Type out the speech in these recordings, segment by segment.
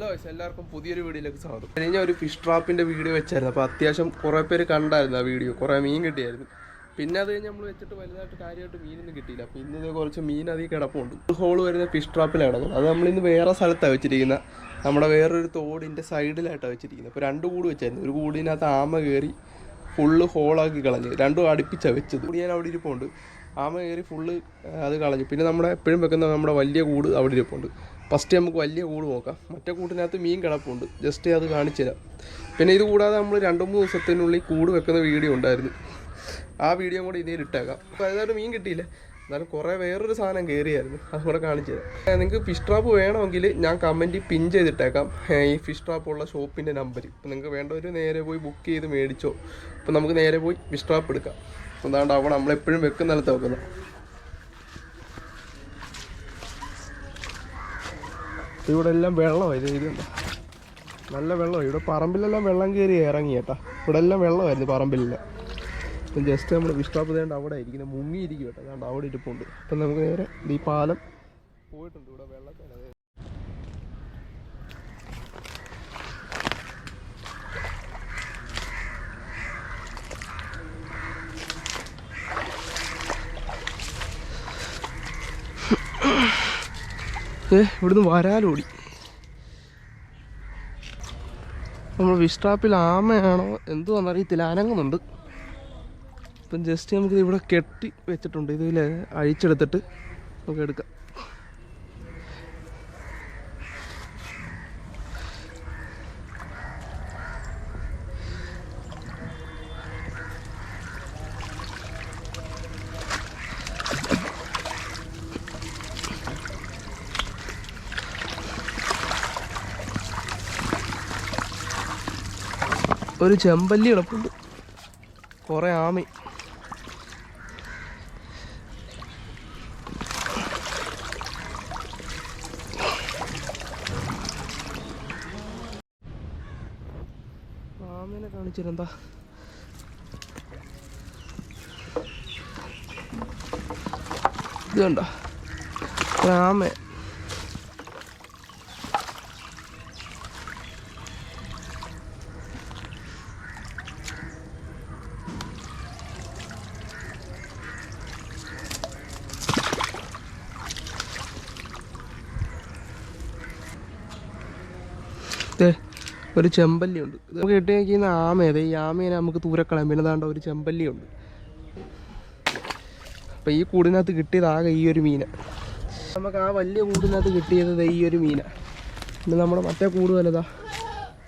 Hello എല്ലാവർക്കും പുതിയൊരു വീഡിയോയിലേക്ക് സ്വാഗതം. കഴിഞ്ഞ ഒരു ഫിഷ് ട്രാപ്പിൻ്റെ വീഡിയോ വെച്ചായിരുന്നു. അപ്പോൾ അത്യാവശ്യം കുറേ പേര് കണ്ടായിരുന്നു ആ വീഡിയോ. കുറേ മീൻ കിട്ടിയായിരുന്നു. പിന്നെ അത് കഴിഞ്ഞ് നമ്മൾ വെച്ചിട്ട് വലുതായിട്ട് കാര്യമായിട്ട് മീനൊന്നും കിട്ടിയില്ല. അപ്പോൾ ഇന്ന് കുറച്ച് മീൻ അതിൽ കിടപ്പുണ്ട്. ഹോൾ വരുന്ന ഫിഷ് ട്രാപ്പിലാണ് കിടക്കുന്നത്. അത് നമ്മളിന്ന് വേറെ സ്ഥലത്താണ് വെച്ചിരിക്കുന്നത്. നമ്മുടെ വേറൊരു തോടിൻ്റെ സൈഡിലായിട്ടാണ് വെച്ചിരിക്കുന്നത്. അപ്പോൾ 2 കൂട് വെച്ചായിരുന്നു. ഒരു കൂടിനകത്ത് ആമ കയറി ഫുള്ള് ഹോളാക്കി കളഞ്ഞ്. 2 അടുപ്പിച്ചാണ് വെച്ചത്. കൂടി ഞാൻ അവിടെ ഇരിപ്പുണ്ട്. ആമ കയറി ഫുള്ള് അത് കളഞ്ഞു. പിന്നെ നമ്മുടെ എപ്പോഴും വെക്കുന്ന നമ്മുടെ വലിയ കൂട് അവിടെ ഇരിപ്പുണ്ട്. ഫസ്റ്റ് നമുക്ക് വലിയ കൂട് നോക്കാം. മറ്റേ കൂട്ടിനകത്ത് മീൻ കിടപ്പുണ്ട്. ജസ്റ്റ് അത് കാണിച്ചു തരാം. പിന്നെ ഇത് കൂടാതെ നമ്മൾ 2-3 ദിവസത്തിനുള്ളിൽ കൂട് വെക്കുന്ന വീഡിയോ ഉണ്ടായിരുന്നു. ആ വീഡിയോ കൂടെ ഇതിൽ ഇട്ടേക്കാം. അപ്പോൾ അതായത് മീൻ കിട്ടിയില്ല, എന്നാലും കുറേ വേറൊരു സാധനം കയറിയായിരുന്നു. അതുകൂടെ കാണിച്ചു തരാം. നിങ്ങൾക്ക് ഫിഷ് ട്രാപ്പ് വേണമെങ്കിൽ ഞാൻ കമൻറ്റിൽ പിൻ ചെയ്തിട്ടേക്കാം ഈ ഫിഷ് ട്രാപ്പുള്ള ഷോപ്പിൻ്റെ നമ്പർ. അപ്പോൾ നിങ്ങൾക്ക് വേണ്ടവർ നേരെ പോയി ബുക്ക് ചെയ്ത് മേടിച്ചോ. അപ്പോൾ നമുക്ക് നേരെ പോയി ഫിഷ് ട്രാപ്പ് എടുക്കാം. അതാണ്ട് അവിടെ നമ്മളെപ്പോഴും വെക്കുന്ന സ്ഥലത്ത് വെക്കുന്നത്. ഇവിടെ എല്ലാം വെള്ളമായിരുന്നു. ഇതുണ്ട്, നല്ല വെള്ളമാണ്. ഇവിടെ പറമ്പിലെല്ലാം വെള്ളം കയറി ഇറങ്ങി കേട്ടോ. ഇവിടെ എല്ലാം വെള്ളമായിരുന്നു പറമ്പിലെല്ലാം. അപ്പം ജസ്റ്റ് നമ്മൾ ഫിഷ് ട്രാപ്പ് ചെയ്തേണ്ട അവിടെ ഇരിക്കുന്നത്, മുങ്ങിയിരിക്കും കേട്ടോ. അതുകൊണ്ട് അവിടെ ഇരിപ്പുണ്ട്. അപ്പം നമുക്ക് നേരെ ഈ പാലം പോയിട്ടുണ്ട്. ഇവിടെ വെള്ളത്തിൽ ഇവിടുന്ന് വരാലോടി. നമ്മൾ ഫിഷ് ട്രാപ്പിൽ ആമയാണോ എന്തുവാണെന്ന് അറിയത്തില്ല, അനങ്ങുന്നുണ്ട്. അപ്പം ജസ്റ്റ് നമുക്ക് ഇവിടെ കെട്ടി വെച്ചിട്ടുണ്ട്. ഇതിൽ അഴിച്ചെടുത്തിട്ട് നമുക്ക് എടുക്കാം. ഒരു ചെമ്പല്ലി കിടപ്പുണ്ട്, കുറേ ആമി. ആമേനെ കാണിച്ചിരുന്നാ ഇത് കണ്ടോ, ആമ. ഒരു ചെമ്പല്ലിയുണ്ട്. നമുക്ക് കിട്ടി വയ്ക്കുന്ന ആമയത്. ഈ ആമേനെ നമുക്ക് ദൂരക്കളയാം. പിന്നെ താണ്ട ഒരു ചെമ്പല്ലിയുണ്ട്. അപ്പം ഈ കൂടിനകത്ത് കിട്ടിയതാകെ ഈ ഒരു മീന. നമുക്ക് ആ വലിയ കൂടിനകത്ത് കിട്ടിയത് ഈ ഒരു മീന. പിന്നെ നമ്മുടെ മറ്റേ കൂട് വലുതാ.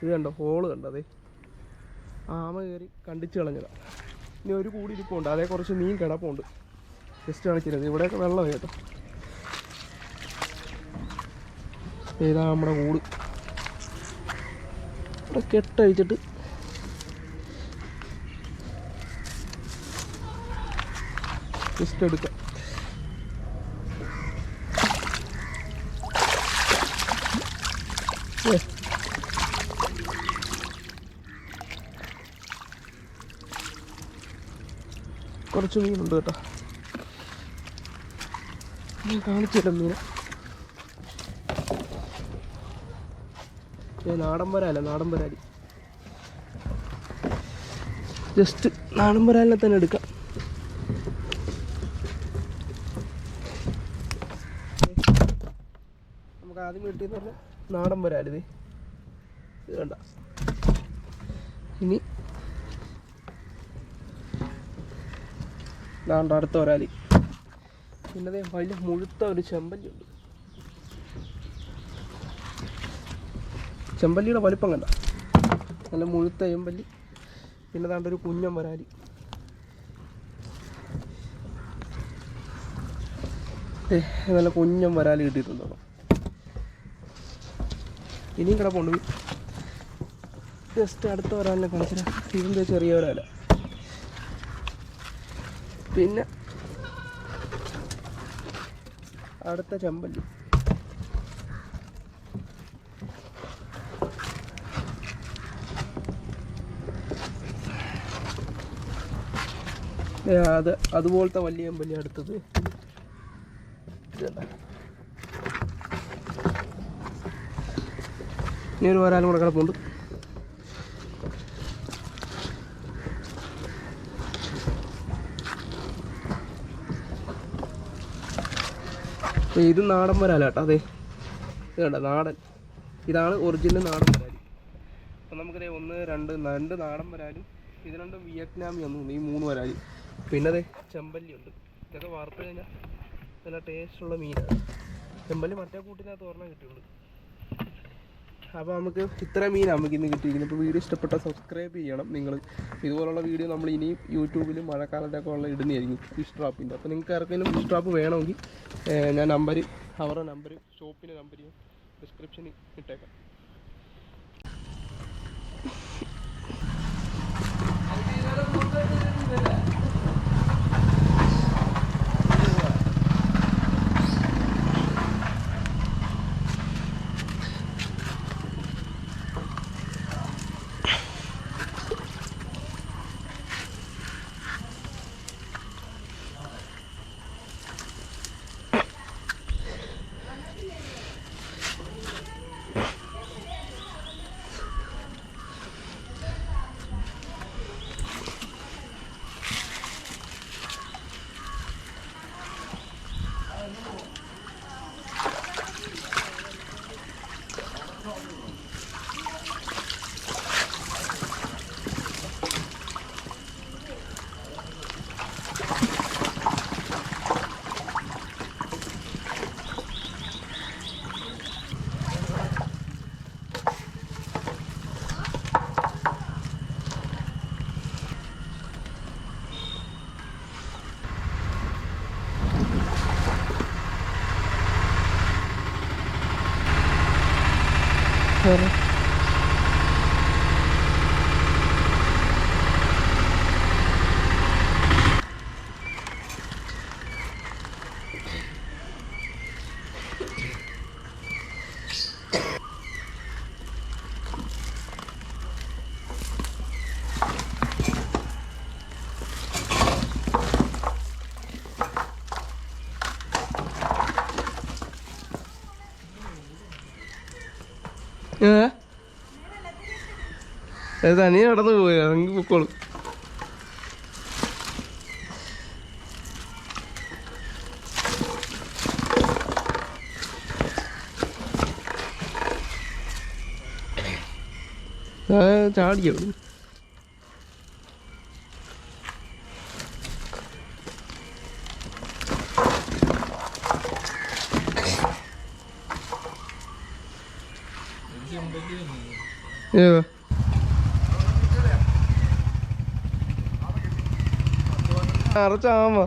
ഇത് കണ്ടോ, ഹോള് കണ്ടോ. അതെ, ആമ കയറി കണ്ടിച്ച് കളഞ്ഞതാണ്. ഇനി ഒരു കൂടി ഇരിപ്പുണ്ട്, അതേ കുറച്ച് മീൻ കിടപ്പുണ്ട്. ജസ്റ്റ് കാണിച്ചിരുന്നത്. ഇവിടെയൊക്കെ വെള്ളം കേട്ടോ. ഇതാ നമ്മുടെ കൂട്. ഇവിടെ കെട്ടഴിച്ചിട്ട് ജസ്റ്റ് എടുക്കാം. കുറച്ച് മീനുണ്ട് കേട്ടോ. ഞാൻ കാണിച്ചില്ല മീനെ. നാടൻ വരാല, നാടൻ വരാലി. ജസ്റ്റ് നാടൻ വരാലിനെ തന്നെ എടുക്കാം. നമുക്ക് ആദ്യം കിട്ടിയെന്ന് പറഞ്ഞാൽ നാടൻ വരാലിത്. ഇത് കണ്ട. ഇനി നാണ്ട അടുത്ത വരാലി. പിന്നെ വലിയ മുഴുത്ത ഒരു ചെമ്പല്ലിയുണ്ട്. ചെമ്പല്ലിയുടെ വലിപ്പം കണ്ട, നല്ല മുഴുത്ത ചെമ്പല്ലി. പിന്നെ താണ്ട ഒരു കുഞ്ഞൻ വരാലി. നല്ല കുഞ്ഞൻ വരാലി കിട്ടിയിട്ടുണ്ടോ. ഇനിയും കിടപ്പുണ്ട്. ജസ്റ്റ് അടുത്ത വരാലിനെ കാണിച്ചാൽ ഇതിൻ്റെ ചെറിയ വരാല. പിന്നെ അടുത്ത ചെമ്പല്ലി. അതുപോലത്തെ വലിയ ചെമ്പല്ലി അടുത്തത്. ഇനി ഒരു വരാലും കൂടെ കിടപ്പുണ്ട്. ഇത് നാടൻ വരാല കേട്ടോ. അതെ ഇത് കണ്ട നാടൻ, ഇതാണ് ഒറിജിനൽ നാടൻ വരാൽ. അപ്പം നമുക്കതേ 1 2 നാടൻ വരാലും ഇത് 2 വിയറ്റ്നാമി ഒന്നും ഈ 3 വരാൽ. പിന്നെ അതെ ചെമ്പല്ലി ഉണ്ട്. ഇതൊക്കെ വറുത്ത് കഴിഞ്ഞാൽ നല്ല ടേസ്റ്റുള്ള മീനാണ്. ചെമ്പല്ലി മറ്റേ കൂട്ടിനകത്ത് ഒരെണ്ണം കിട്ടിയുള്ളൂ. അപ്പോൾ നമുക്ക് ഇത്ര മീനാണ് നമുക്ക് ഇന്ന് കിട്ടിയിരിക്കുന്നത്. അപ്പോൾ വീഡിയോ ഇഷ്ടപ്പെട്ടാൽ സബ്സ്ക്രൈബ് ചെയ്യണം നിങ്ങൾ. ഇതുപോലുള്ള വീഡിയോ നമ്മൾ ഇനിയും യൂട്യൂബിലും മഴക്കാലത്തൊക്കെ ഉള്ള ഇടുന്നതായിരിക്കും ഫിഷ് ട്രാപ്പിൻ്റെ. അപ്പോൾ നിങ്ങൾക്ക് ആർക്കെങ്കിലും ഫിഷ് ട്രാപ്പ് വേണമെങ്കിൽ ഞാൻ അവരുടെ നമ്പർ, ഷോപ്പിൻ്റെ നമ്പർ ഡിസ്ക്രിപ്ഷനിൽ ഇട്ടേക്കാം. തനിയെ നടന്നു പോയാ നിങ്ങൾക്ക് പൊക്കോളൂ. ചാടിയോ? അറച്ചാമ